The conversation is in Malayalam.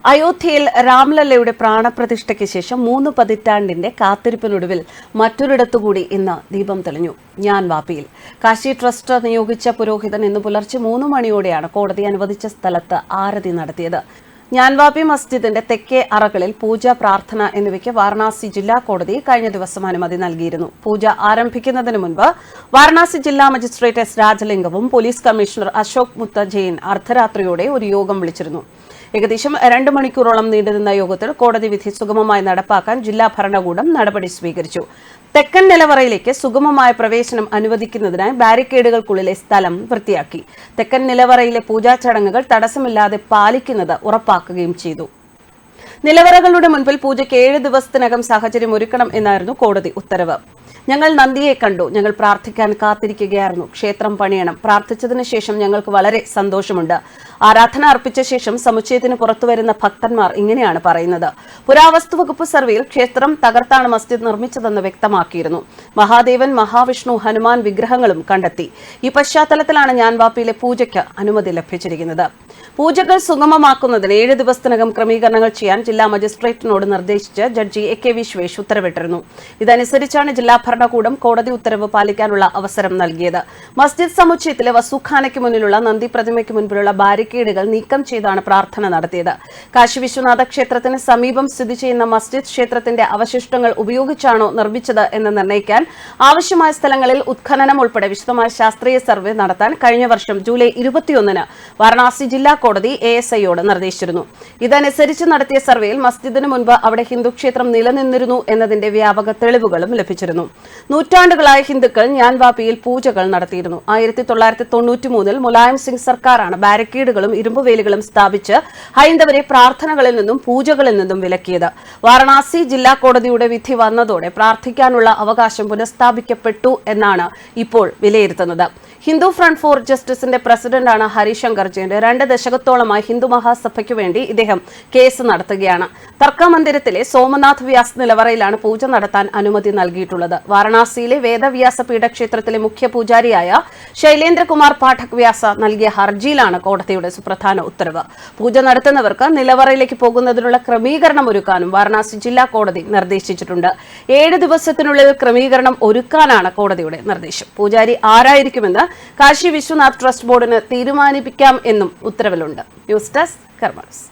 അയോധ്യയിൽ രാംലല്ലയുടെ പ്രാണപ്രതിഷ്ഠയ്ക്ക് ശേഷം 3 പതിറ്റാണ്ടിന്റെ കാത്തിരിപ്പിനൊടുവിൽ മറ്റൊരിടത്തുകൂടി ഇന്ന് ദീപം തെളിഞ്ഞു. ഞാൻ വാപ്പിയിൽ കാശി ട്രസ്റ്റ് നിയോഗിച്ച പുരോഹിതൻ ഇന്ന് പുലർച്ചെ 3 മണിയോടെയാണ് കോടതി അനുവദിച്ച സ്ഥലത്ത് ആരതി നടത്തിയത്. ഞാൻവാപ്പി മസ്ജിദിന്റെ തെക്കേ അറകളിൽ പൂജ, പ്രാർത്ഥന എന്നിവയ്ക്ക് വാരണാസി ജില്ലാ കോടതി കഴിഞ്ഞ ദിവസം അനുമതി നൽകിയിരുന്നു. പൂജ ആരംഭിക്കുന്നതിന് മുൻപ് വാരണാസി ജില്ലാ മജിസ്ട്രേറ്റ് എസ് രാജലിംഗവും പോലീസ് കമ്മീഷണർ അശോക് മുത്ത ജെയിൻ അർദ്ധരാത്രിയോടെ ഒരു യോഗം വിളിച്ചിരുന്നു. ഏകദേശം 2 മണിക്കൂറോളം നീണ്ടുനിന്ന യോഗത്തിൽ കോടതി വിധി സുഗമമായി നടപ്പാക്കാൻ ജില്ലാ ഭരണകൂടം നടപടി സ്വീകരിച്ചു. തെക്കൻ നിലവറയിലേക്ക് സുഗമമായ പ്രവേശനം അനുവദിക്കുന്നതിനായി ബാരിക്കേഡുകൾക്കുള്ളിലെ സ്ഥലം വൃത്തിയാക്കി. തെക്കൻ നിലവറയിലെ പൂജാ ചടങ്ങുകൾ തടസ്സമില്ലാതെ പാലിക്കുന്നത് ഉറപ്പാക്കുകയും ചെയ്തു. നിലവറകളുടെ മുൻപിൽ പൂജയ്ക്ക് 7 ദിവസത്തിനകം സാഹചര്യം ഒരുക്കണം എന്നായിരുന്നു കോടതി ഉത്തരവ്. ഞങ്ങൾ നന്ദിയെ കണ്ടു. ഞങ്ങൾ പ്രാർത്ഥിക്കാൻ കാത്തിരിക്കുകയായിരുന്നു. ക്ഷേത്രം പണിയണം. പ്രാർത്ഥിച്ചതിനു ശേഷം ഞങ്ങൾക്ക് വളരെ സന്തോഷമുണ്ട്. ആരാധന അർപ്പിച്ച ശേഷം സമുച്ചയത്തിന് പുറത്തുവരുന്ന ഭക്തന്മാർ ഇങ്ങനെയാണ് പറയുന്നത്. പുരാവസ്തു വകുപ്പ് സർവേയിൽ ക്ഷേത്രം തകർത്താണ് മസ്ജിദ് നിർമ്മിച്ചതെന്ന് വ്യക്തമാക്കിയിരുന്നു. മഹാദേവൻ, മഹാവിഷ്ണു, ഹനുമാൻ വിഗ്രഹങ്ങളും കണ്ടെത്തി. ഈ പശ്ചാത്തലത്തിലാണ് ഞാൻവാപ്പിയിലെ പൂജയ്ക്ക് അനുമതി ലഭിച്ചിരിക്കുന്നത്. പൂജകൾ സുഗമമാക്കുന്നതിന് 7 ദിവസത്തിനകം ക്രമീകരണങ്ങൾ ചെയ്യാൻ ജില്ലാ മജിസ്ട്രേറ്റിനോട് നിർദ്ദേശിച്ച് ജഡ്ജി AK വിശ്വേഷ് ഉത്തരവിട്ടിരുന്നു. ഇതനുസരിച്ചാണ് ജില്ലാ ഭരണകൂടം കോടതി ഉത്തരവ് പാലിക്കാനുള്ള അവസരം നൽകിയത്. മസ്ജിദ് സമുച്ചയത്തിലെ വസുഖാനയ്ക്ക് മുന്നിലുള്ള നന്ദി പ്രതിമയ്ക്ക് മുൻപിലുള്ള ബാരിക്കേഡുകൾ നീക്കം ചെയ്താണ് പ്രാർത്ഥന നടത്തിയത്. കാശി വിശ്വനാഥ ക്ഷേത്രത്തിന് സമീപം സ്ഥിതി ചെയ്യുന്ന മസ്ജിദ് ക്ഷേത്രത്തിന്റെ അവശിഷ്ടങ്ങൾ ഉപയോഗിച്ചാണോ നിർമ്മിച്ചത് എന്ന് നിർണ്ണയിക്കാൻ ആവശ്യമായ സ്ഥലങ്ങളിൽ ഉത്ഖനനം ഉൾപ്പെടെ വിശദമായ ശാസ്ത്രീയ സർവേ നടത്താൻ കഴിഞ്ഞ വർഷം ജൂലൈ 21-ന് വാരണാസി ജില്ലാ കോടതി ASIയോട് നിർദ്ദേശിച്ചിരുന്നു. ഇതനുസരിച്ച് നടത്തിയ സർവേയിൽ മസ്ജിദിന് മുൻപ് അവിടെ ഹിന്ദു ക്ഷേത്രം നിലനിന്നിരുന്നു എന്നതിന്റെ വ്യാപക തെളിവുകളും ലഭിച്ചിരുന്നു. നൂറ്റാണ്ടുകളായ ഹിന്ദുക്കൾ ഞാൻവാപ്പിയിൽ പൂജകൾ നടത്തിയിരുന്നു. 1993-ൽ മുലായം സിംഗ് സർക്കാരാണ് ബാരിക്കേഡുകളും ഇരുമ്പുവേലികളും സ്ഥാപിച്ച് ഹൈന്ദവരെ പ്രാർത്ഥനകളിൽ നിന്നും പൂജകളിൽ നിന്നും വിലക്കിയത്. വാരണാസി ജില്ലാ കോടതിയുടെ വിധി വന്നതോടെ പ്രാർത്ഥിക്കാനുള്ള അവകാശം പുനഃസ്ഥാപിക്കപ്പെട്ടു എന്നാണ് ഇപ്പോൾ വിലയിരുത്തുന്നത്. ഹിന്ദു ഫ്രണ്ട് ഫോർ ജസ്റ്റിസിന്റെ പ്രസിഡന്റാണ് ഹരിശങ്കർ ജെയിൻ. 2 ദശകത്തോളമായി ഹിന്ദു മഹാസഭയ്ക്കു വേണ്ടി ഇദ്ദേഹം കേസ് നടത്തുകയാണ്. തർക്കമന്ദിരത്തിലെ സോമനാഥ് വ്യാസ് നിലവറയിലാണ് പൂജ നടത്താൻ അനുമതി നൽകിയിട്ടുള്ളത്. വാരണാസിയിലെ വേദവ്യാസ പീഠക്ഷേത്രത്തിലെ മുഖ്യ പൂജാരിയായ ശൈലേന്ദ്രകുമാർ പാഠക് വ്യാസ നൽകിയ ഹർജിയിലാണ് കോടതിയുടെ സുപ്രധാന ഉത്തരവ്. പൂജ നടത്തുന്നവർക്ക് നിലവറയിലേക്ക് പോകുന്നതിനുള്ള ക്രമീകരണം ഒരുക്കാനും വാരണാസി ജില്ലാ കോടതി നിർദ്ദേശിച്ചിട്ടുണ്ട്. 7 ദിവസത്തിനുള്ളിൽ ക്രമീകരണം ഒരുക്കാനാണ് കോടതിയുടെ നിർദ്ദേശം. പൂജാരി ആരായിരിക്കുമെന്ന് കാശി വിശ്വനാഥ് ട്രസ്റ്റ് ബോർഡിന് തീരുമാനിപ്പിക്കാം എന്നും ഉത്തരവിലുണ്ട്. ന്യൂസ് ഡെസ്ക് കർമ്മ ന്യൂസ്.